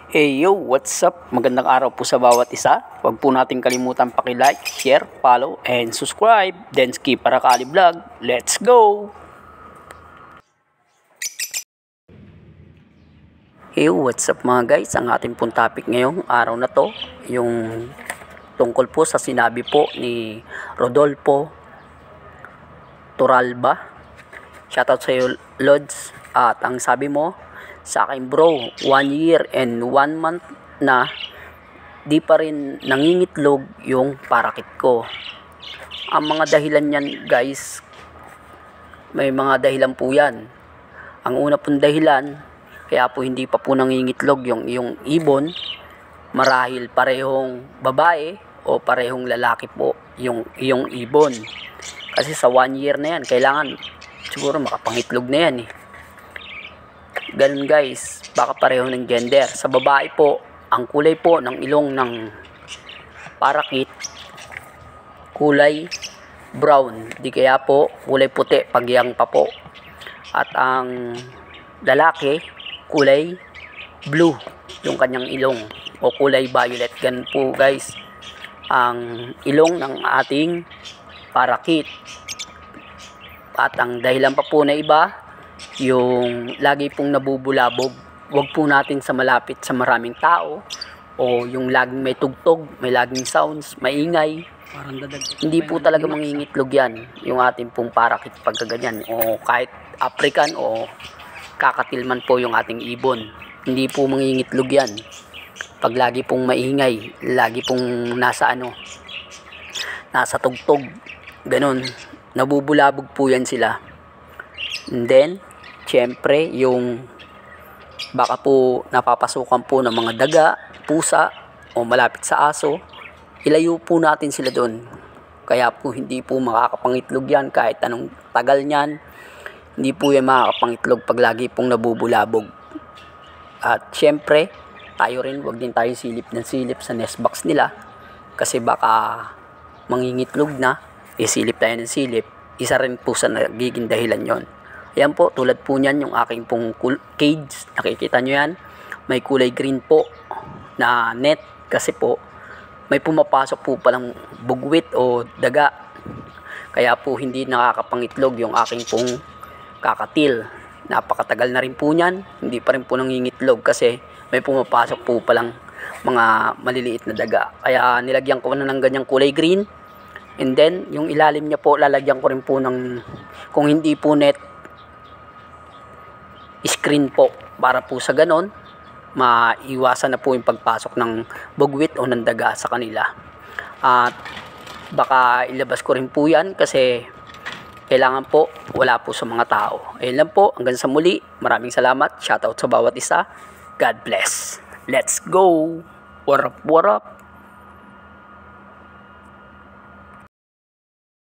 Hey yo, what's up? Magandang araw po sa bawat isa. Huwag po natin kalimutan paki-like, share, follow, and subscribe. Densky Parakali Vlog. Let's go! Hey yo, what's up mga guys? Ang ating pong topic ngayong araw na to, yung tungkol po sa sinabi po ni Rodolfo Torralba. Shoutout sa iyo, Lods. At ang sabi mo sa akin, bro, 1 year and 1 month na di pa rin nangingitlog yung parakit ko. Ang mga dahilan yan guys, may mga dahilan po yan. Ang una pong dahilan, kaya po hindi pa po nangingitlog yung ibon, marahil parehong babae o parehong lalaki po yung ibon. Kasi sa 1 year na yan, kailangan siguro makapangitlog na yan eh. Ganun guys, baka pareho ng gender. Sa babae po, ang kulay po ng ilong ng parakit, kulay brown. Di kaya po, kulay puti pag yang pa po. At ang lalaki, kulay blue, yung kanyang ilong. O kulay violet. Ganun po guys, ang ilong ng ating parakit. At ang dahilan pa po na iba, yung lagi pong nabubulabog, wag po natin sa malapit sa maraming tao, o yung laging may tugtog, may laging sounds, maingay. Hindi po talaga mangingitlog yan, yung ating pong parakit pagkaganyan, o kahit African o kakatilman po yung ating ibon. Hindi po mangingitlog yan pag lagi pong maingay, lagi pong nasa tugtog, ganun, nabubulabog po yan sila. And then siyempre, yung baka po napapasukan po ng mga daga, pusa, o malapit sa aso, ilayo po natin sila doon. Kaya po hindi po makakapangitlog yan kahit anong tagal niyan. Hindi po yan makakapangitlog pag lagi pong nabubulabog. At siyempre, tayo rin, wag din tayo silip ng silip sa nest box nila. Kasi baka mangingitlog na, isilip tayo ng silip. Isa rin po sa nagiging dahilan yon. Ayan po, tulad po niyan yung aking pong cage. Nakikita nyo yan. May kulay green po na net. Kasi po, may pumapasok po palang bugwit o daga. Kaya po hindi nakakapangitlog yung aking pong kakatil. Napakatagal na rin po niyan. Hindi pa rin po nangingitlog kasi may pumapasok po palang mga maliliit na daga. Kaya nilagyan ko na ng ganyang kulay green. And then, yung ilalim niya po, lalagyan ko rin po ng, kung hindi po net, screen po, para po sa ganon maiwasan na po yung pagpasok ng bugwit o ng daga sa kanila. At baka ilabas ko rin po yan kasi kailangan po wala po sa mga tao. Ayun lang po, hanggang sa muli, maraming salamat, shoutout sa bawat isa, God bless, let's go, what up, what up.